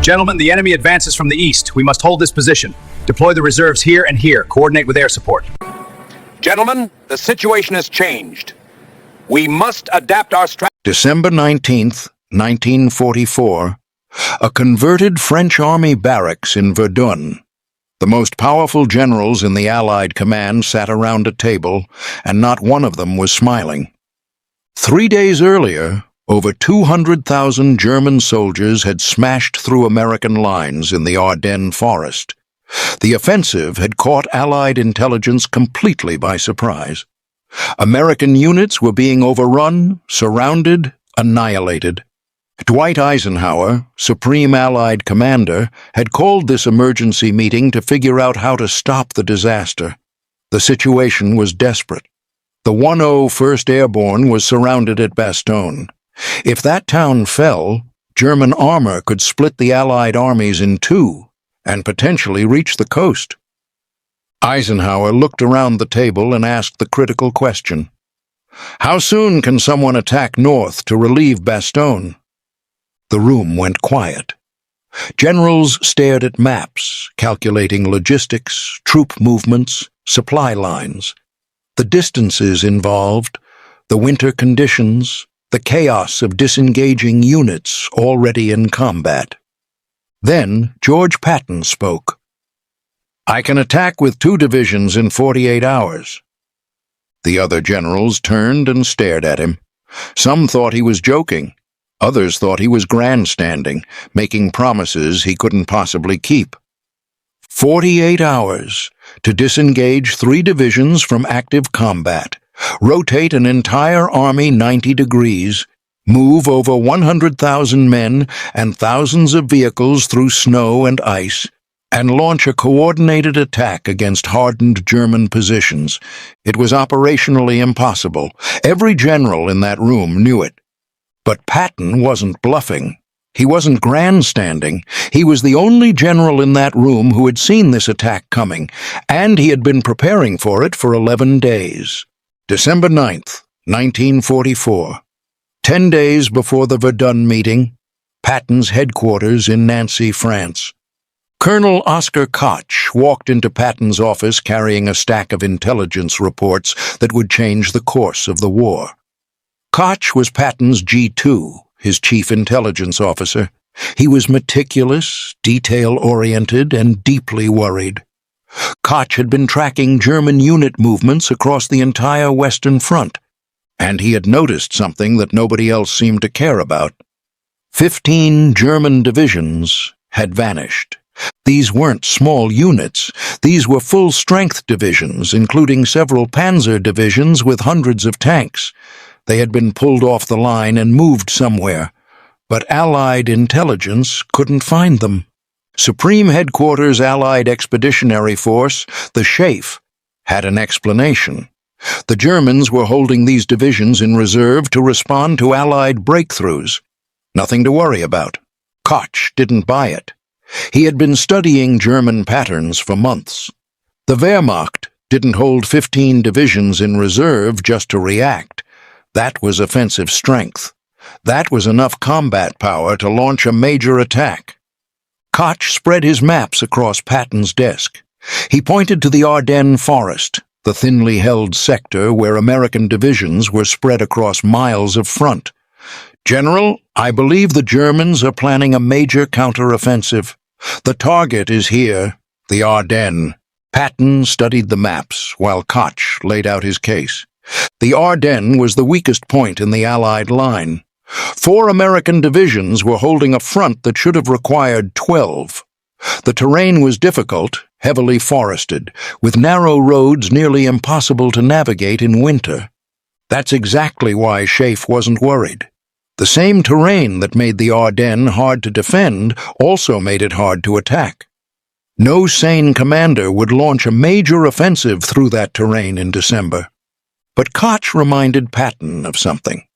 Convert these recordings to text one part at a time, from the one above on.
Gentlemen, the enemy advances from the east. We must hold this position. Deploy the reserves here and here. Coordinate with air support. Gentlemen, the situation has changed. We must adapt our strategy. December 19th, 1944, a converted French army barracks in Verdun. The most powerful generals in the Allied command sat around a table, and not one of them was smiling. 3 days earlier, over 200,000 German soldiers had smashed through American lines in the Ardennes forest. The offensive had caught Allied intelligence completely by surprise. American units were being overrun, surrounded, annihilated. Dwight Eisenhower, Supreme Allied Commander, had called this emergency meeting to figure out how to stop the disaster. The situation was desperate. The 101st Airborne was surrounded at Bastogne. If that town fell, German armor could split the Allied armies in two and potentially reach the coast. Eisenhower looked around the table and asked the critical question. How soon can someone attack north to relieve Bastogne? The room went quiet. Generals stared at maps, calculating logistics, troop movements, supply lines. The distances involved, the winter conditions, the chaos of disengaging units already in combat. Then George Patton spoke. I can attack with 2 divisions in 48 hours. The other generals turned and stared at him. Some thought he was joking. Others thought he was grandstanding, making promises he couldn't possibly keep. 48 hours to disengage 3 divisions from active combat, rotate an entire army 90 degrees, move over 100,000 men and thousands of vehicles through snow and ice, and launch a coordinated attack against hardened German positions. It was operationally impossible. Every general in that room knew it. But Patton wasn't bluffing. He wasn't grandstanding. He was the only general in that room who had seen this attack coming, and he had been preparing for it for 11 days. December 9th, 1944. 10 days before the Verdun meeting, Patton's headquarters in Nancy, France. Colonel Oscar Koch walked into Patton's office carrying a stack of intelligence reports that would change the course of the war. Koch was Patton's G2, his chief intelligence officer. He was meticulous, detail-oriented, and deeply worried. Koch had been tracking German unit movements across the entire Western Front, and he had noticed something that nobody else seemed to care about. 15 German divisions had vanished. These weren't small units. These were full-strength divisions, including several panzer divisions with hundreds of tanks. They had been pulled off the line and moved somewhere, but Allied intelligence couldn't find them. Supreme Headquarters Allied Expeditionary Force, the SHAEF, had an explanation. The Germans were holding these divisions in reserve to respond to Allied breakthroughs. Nothing to worry about. Koch didn't buy it. He had been studying German patterns for months. The Wehrmacht didn't hold 15 divisions in reserve just to react. That was offensive strength. That was enough combat power to launch a major attack. Koch spread his maps across Patton's desk. He pointed to the Ardennes forest, the thinly held sector where American divisions were spread across miles of front. General, I believe the Germans are planning a major counteroffensive. The target is here, the Ardennes. Patton studied the maps while Koch laid out his case. The Ardennes was the weakest point in the Allied line. 4 American divisions were holding a front that should have required 12. The terrain was difficult, heavily forested, with narrow roads nearly impossible to navigate in winter. That's exactly why SHAEF wasn't worried. The same terrain that made the Ardennes hard to defend also made it hard to attack. No sane commander would launch a major offensive through that terrain in December. But Koch reminded Patton of something.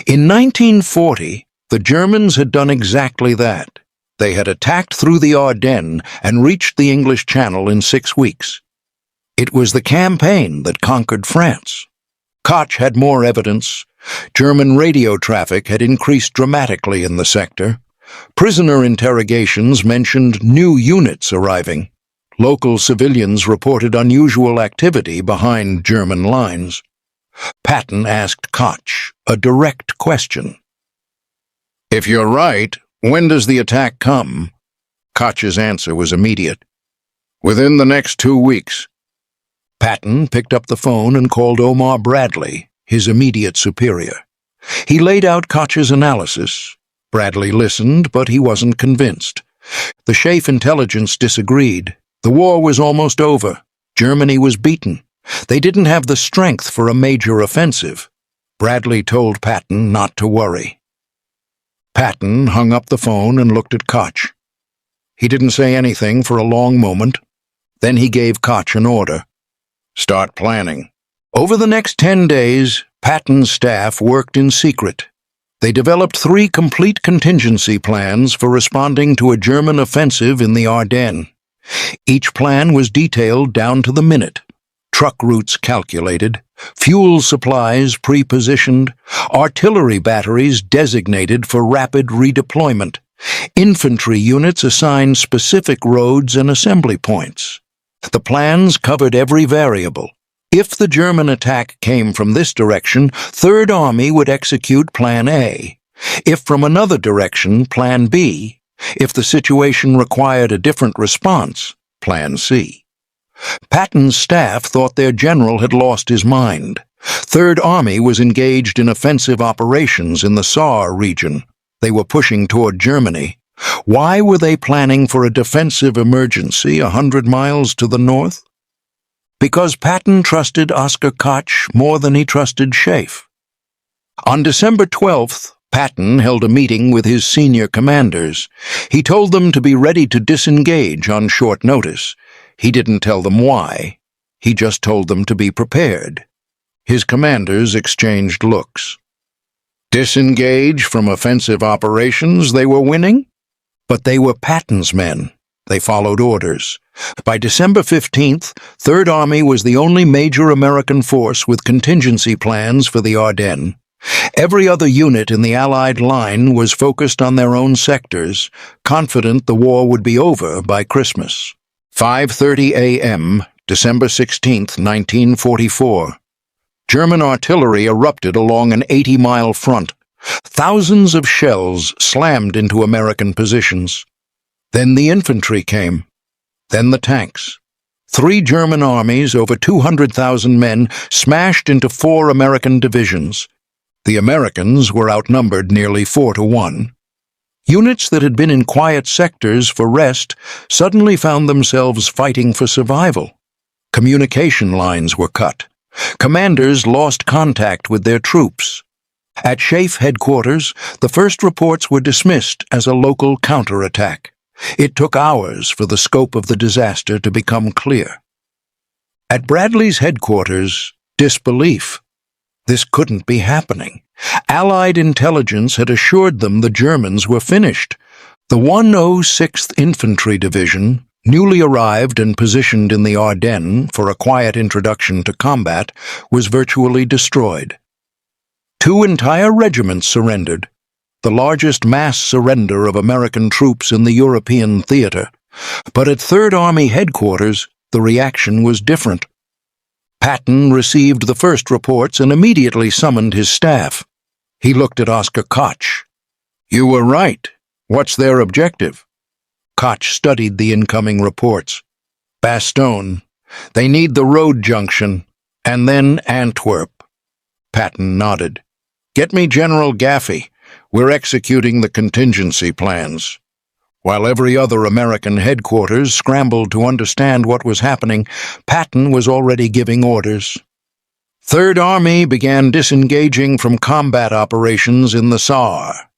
In 1940, the Germans had done exactly that. They had attacked through the Ardennes and reached the English Channel in 6 weeks. It was the campaign that conquered France. Koch had more evidence. German radio traffic had increased dramatically in the sector. Prisoner interrogations mentioned new units arriving. Local civilians reported unusual activity behind German lines. Patton asked Koch a direct question. "If you're right, when does the attack come?" Koch's answer was immediate. "Within the next 2 weeks." Patton picked up the phone and called Omar Bradley, his immediate superior. He laid out Koch's analysis. Bradley listened, but he wasn't convinced. The Schaeff intelligence disagreed. The war was almost over. Germany was beaten. They didn't have the strength for a major offensive. Bradley told Patton not to worry. Patton hung up the phone and looked at Koch. He didn't say anything for a long moment. Then he gave Koch an order. "Start planning." Over the next 10 days, Patton's staff worked in secret. They developed 3 complete contingency plans for responding to a German offensive in the Ardennes. Each plan was detailed down to the minute. Truck routes calculated, fuel supplies pre-positioned, artillery batteries designated for rapid redeployment, infantry units assigned specific roads and assembly points. The plans covered every variable. If the German attack came from this direction, Third Army would execute Plan A. If from another direction, Plan B. If the situation required a different response, Plan C. Patton's staff thought their general had lost his mind. Third Army was engaged in offensive operations in the Saar region. They were pushing toward Germany. Why were they planning for a defensive emergency 100 miles to the north? Because Patton trusted Oskar Koch more than he trusted Schaeff. On December 12th, Patton held a meeting with his senior commanders. He told them to be ready to disengage on short notice. He didn't tell them why. He just told them to be prepared. His commanders exchanged looks. Disengage from offensive operations they were winning? But they were Patton's men. They followed orders. By December 15th, Third Army was the only major American force with contingency plans for the Ardennes. Every other unit in the Allied line was focused on their own sectors, confident the war would be over by Christmas. 5:30 a.m., December 16, 1944. German artillery erupted along an 80-mile front. Thousands of shells slammed into American positions. Then the infantry came. Then the tanks. 3 German armies, over 200,000 men, smashed into 4 American divisions. The Americans were outnumbered nearly 4-1. Units that had been in quiet sectors for rest suddenly found themselves fighting for survival. Communication lines were cut. Commanders lost contact with their troops. At Schaeff headquarters, the first reports were dismissed as a local counterattack. It took hours for the scope of the disaster to become clear. At Bradley's headquarters, disbelief. This couldn't be happening. Allied intelligence had assured them the Germans were finished. The 106th Infantry Division, newly arrived and positioned in the Ardennes for a quiet introduction to combat, was virtually destroyed. 2 entire regiments surrendered, the largest mass surrender of American troops in the European theater. But at Third Army headquarters, the reaction was different. Patton received the first reports and immediately summoned his staff. He looked at Oskar Koch. "You were right. What's their objective?" Koch studied the incoming reports. "Bastogne. They need the road junction. And then Antwerp." Patton nodded. "Get me General Gaffey. We're executing the contingency plans." While every other American headquarters scrambled to understand what was happening, Patton was already giving orders. Third Army began disengaging from combat operations in the Saar.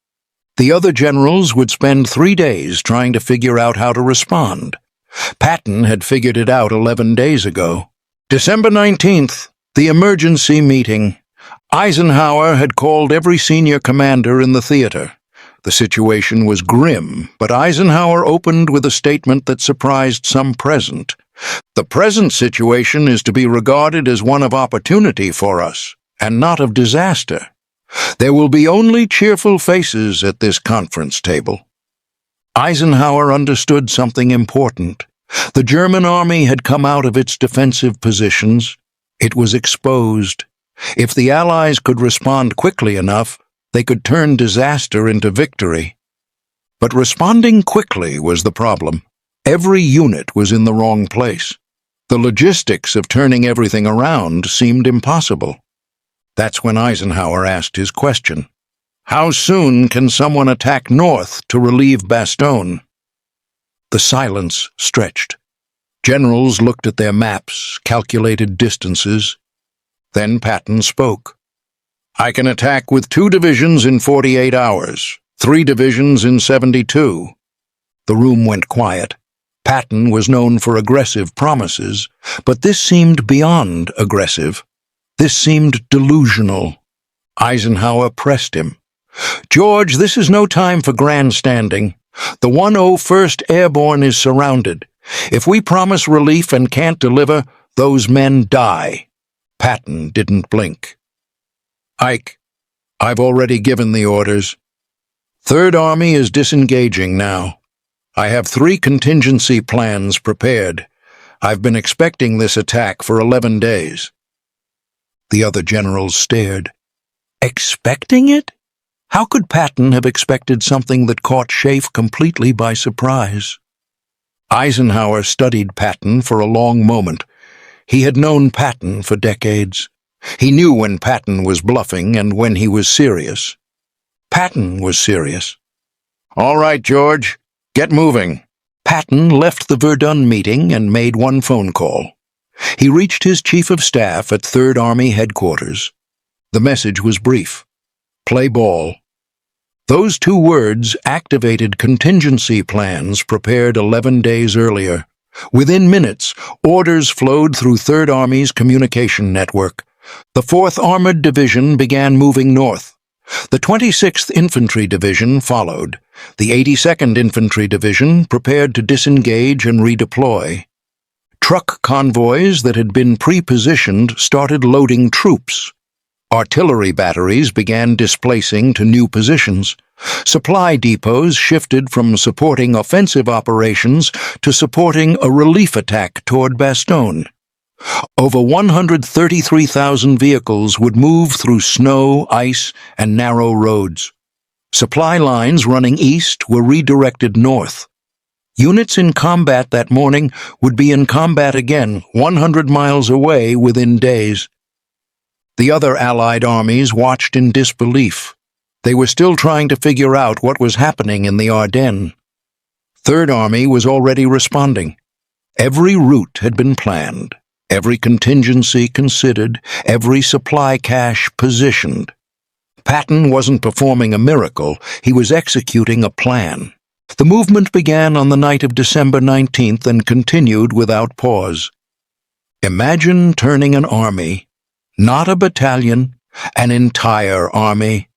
The other generals would spend 3 days trying to figure out how to respond. Patton had figured it out 11 days ago. December 19th, the emergency meeting. Eisenhower had called every senior commander in the theater. The situation was grim, but Eisenhower opened with a statement that surprised some present. "The present situation is to be regarded as one of opportunity for us, and not of disaster. There will be only cheerful faces at this conference table. Eisenhower understood something important. The German army had come out of its defensive positions. It was exposed. If the Allies could respond quickly enough, they could turn disaster into victory. But responding quickly was the problem. Every unit was in the wrong place. The logistics of turning everything around seemed impossible. That's when Eisenhower asked his question. How soon can someone attack north to relieve Bastogne? The silence stretched. Generals looked at their maps, calculated distances. Then Patton spoke. I can attack with 2 divisions in 48 hours, 3 divisions in 72. The room went quiet. Patton was known for aggressive promises, but this seemed beyond aggressive. This seemed delusional. Eisenhower pressed him. George, this is no time for grandstanding. The 101st Airborne is surrounded. If we promise relief and can't deliver, those men die. Patton didn't blink. Ike, I've already given the orders. Third Army is disengaging now. I have 3 contingency plans prepared. I've been expecting this attack for 11 days. The other generals stared. Expecting it? How could Patton have expected something that caught Schaeff completely by surprise? Eisenhower studied Patton for a long moment. He had known Patton for decades. He knew when Patton was bluffing and when he was serious. Patton was serious. All right, George, get moving. Patton left the Verdun meeting and made one phone call. He reached his chief of staff at Third Army headquarters. The message was brief. Play ball. Those 2 words activated contingency plans prepared 11 days earlier. Within minutes, orders flowed through Third Army's communication network. The 4th Armored Division began moving north. The 26th Infantry Division followed. The 82nd Infantry Division prepared to disengage and redeploy. Truck convoys that had been pre-positioned started loading troops. Artillery batteries began displacing to new positions. Supply depots shifted from supporting offensive operations to supporting a relief attack toward Bastogne. Over 133,000 vehicles would move through snow, ice, and narrow roads. Supply lines running east were redirected north. Units in combat that morning would be in combat again 100 miles away within days. The other Allied armies watched in disbelief. They were still trying to figure out what was happening in the Ardennes. Third Army was already responding. Every route had been planned, every contingency considered, every supply cache positioned. Patton wasn't performing a miracle, he was executing a plan. The movement began on the night of December 19th and continued without pause. Imagine turning an army, not a battalion, an entire army.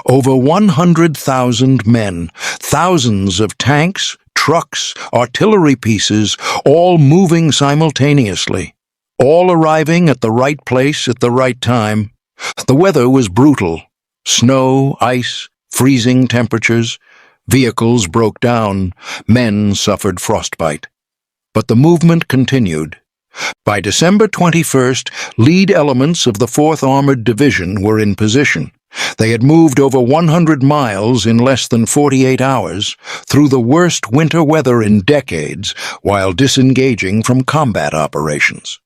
Over 100,000 men, thousands of tanks, trucks, artillery pieces, all moving simultaneously, all arriving at the right place at the right time. The weather was brutal. Snow, ice, freezing temperatures. Vehicles broke down. Men suffered frostbite. But the movement continued. By December 21st, lead elements of the 4th Armored Division were in position. They had moved over 100 miles in less than 48 hours, through the worst winter weather in decades, while disengaging from combat operations.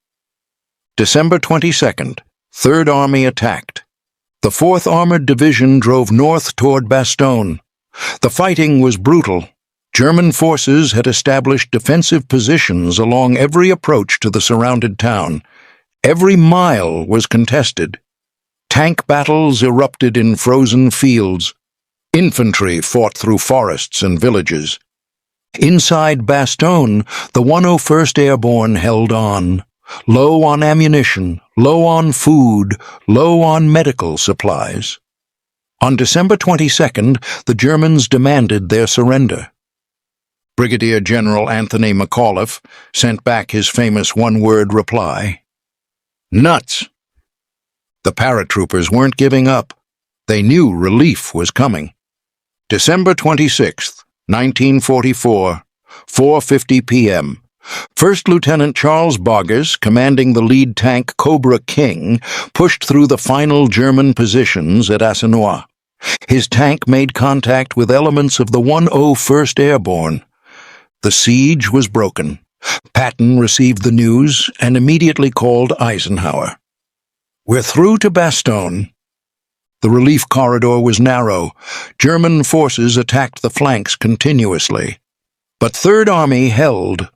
December 22nd, 3rd Army attacked. The 4th Armored Division drove north toward Bastogne. The fighting was brutal. German forces had established defensive positions along every approach to the surrounded town. Every mile was contested. Tank battles erupted in frozen fields. Infantry fought through forests and villages. Inside Bastogne, the 101st Airborne held on. Low on ammunition, low on food, low on medical supplies. On December 22nd, the Germans demanded their surrender. Brigadier General Anthony McAuliffe sent back his famous one-word reply. Nuts! The paratroopers weren't giving up. They knew relief was coming. December 26th, 1944, 4:50 p.m. First Lieutenant Charles Boggess, commanding the lead tank Cobra King, pushed through the final German positions at Eisenhower. His tank made contact with elements of the 101st Airborne. The siege was broken. Patton received the news and immediately called Eisenhower. "We're through to Bastogne." The relief corridor was narrow. German forces attacked the flanks continuously. But Third Army held.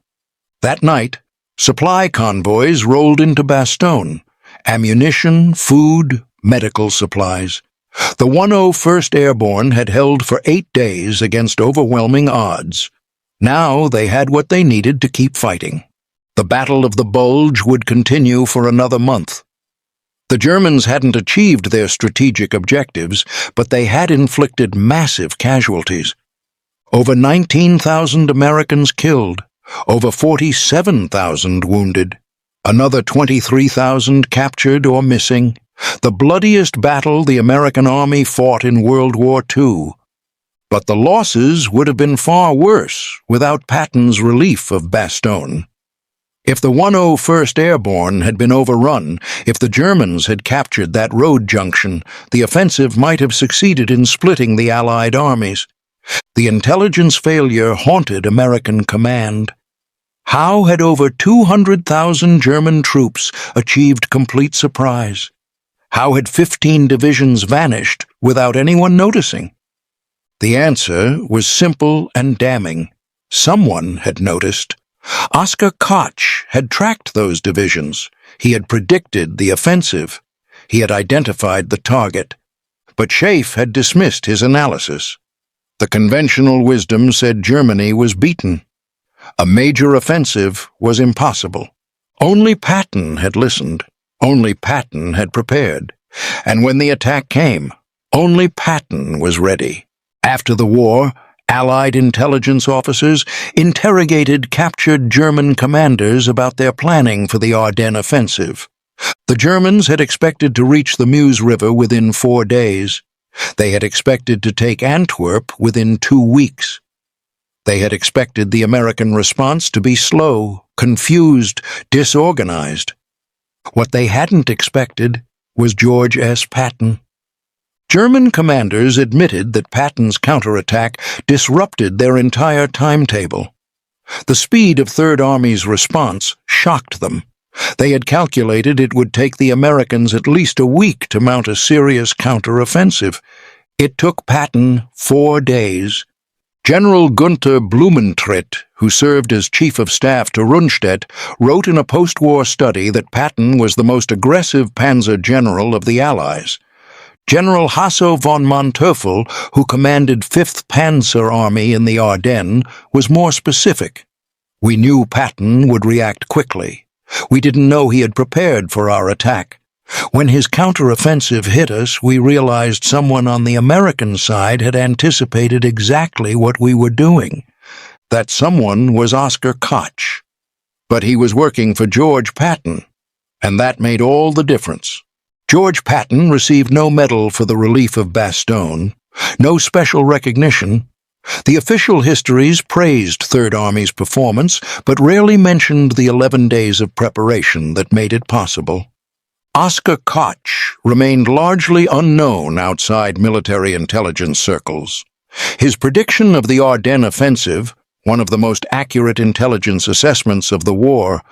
That night, supply convoys rolled into Bastogne. Ammunition, food, medical supplies. The 101st Airborne had held for 8 days against overwhelming odds. Now they had what they needed to keep fighting. The Battle of the Bulge would continue for another month. The Germans hadn't achieved their strategic objectives, but they had inflicted massive casualties. Over 19,000 Americans killed, over 47,000 wounded, another 23,000 captured or missing. The bloodiest battle the American Army fought in World War II. But the losses would have been far worse without Patton's relief of Bastogne. If the 101st Airborne had been overrun, if the Germans had captured that road junction, the offensive might have succeeded in splitting the Allied armies. The intelligence failure haunted American command. How had over 200,000 German troops achieved complete surprise? How had 15 divisions vanished without anyone noticing? The answer was simple and damning. Someone had noticed. Oskar Koch had tracked those divisions. He had predicted the offensive. He had identified the target. But Schaeff had dismissed his analysis. The conventional wisdom said Germany was beaten. A major offensive was impossible. Only Patton had listened. Only Patton had prepared. And when the attack came, only Patton was ready. After the war, Allied intelligence officers interrogated captured German commanders about their planning for the Ardennes offensive. The Germans had expected to reach the Meuse River within 4 days. They had expected to take Antwerp within 2 weeks. They had expected the American response to be slow, confused, disorganized. What they hadn't expected was George S. Patton. German commanders admitted that Patton's counterattack disrupted their entire timetable. The speed of Third Army's response shocked them. They had calculated it would take the Americans at least a week to mount a serious counteroffensive. It took Patton 4 days. General Gunther Blumentritt, who served as Chief of Staff to Rundstedt, wrote in a post-war study that Patton was the most aggressive panzer general of the Allies. General Hasso von Manteuffel, who commanded 5th Panzer Army in the Ardennes, was more specific. "We knew Patton would react quickly. We didn't know he had prepared for our attack. When his counteroffensive hit us, we realized someone on the American side had anticipated exactly what we were doing. That someone was Oskar Koch. But he was working for George Patton, and that made all the difference." George Patton received no medal for the relief of Bastogne, no special recognition. The official histories praised Third Army's performance, but rarely mentioned the 11 days of preparation that made it possible. Oskar Koch remained largely unknown outside military intelligence circles. His prediction of the Ardennes offensive, one of the most accurate intelligence assessments of the war,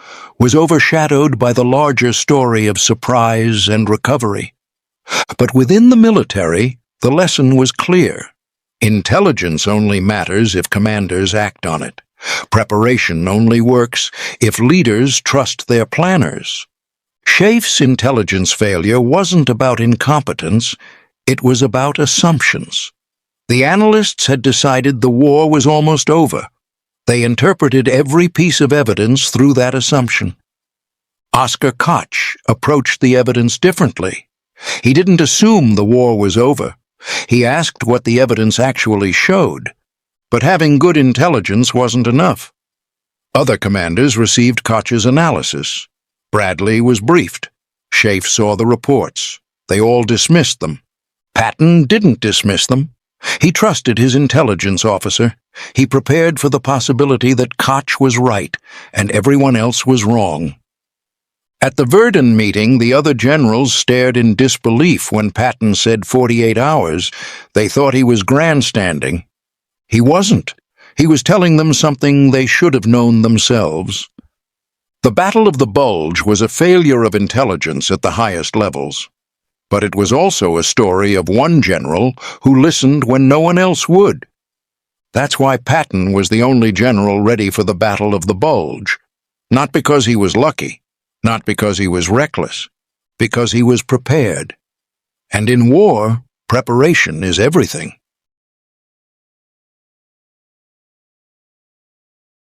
was overshadowed by the larger story of surprise and recovery. But within the military, the lesson was clear. Intelligence only matters if commanders act on it. Preparation only works if leaders trust their planners. Schaeff's intelligence failure wasn't about incompetence, it was about assumptions. The analysts had decided the war was almost over. They interpreted every piece of evidence through that assumption. Oskar Koch approached the evidence differently. He didn't assume the war was over. He asked what the evidence actually showed. But having good intelligence wasn't enough. Other commanders received Koch's analysis. Bradley was briefed. Schaeff saw the reports. They all dismissed them. Patton didn't dismiss them. He trusted his intelligence officer. He prepared for the possibility that Koch was right and everyone else was wrong. At the Verdun meeting, the other generals stared in disbelief when Patton said 48 hours. They thought he was grandstanding. He wasn't. He was telling them something they should have known themselves. The Battle of the Bulge was a failure of intelligence at the highest levels. But it was also a story of one general who listened when no one else would. That's why Patton was the only general ready for the Battle of the Bulge. Not because he was lucky, not because he was reckless, because he was prepared. And in war, preparation is everything.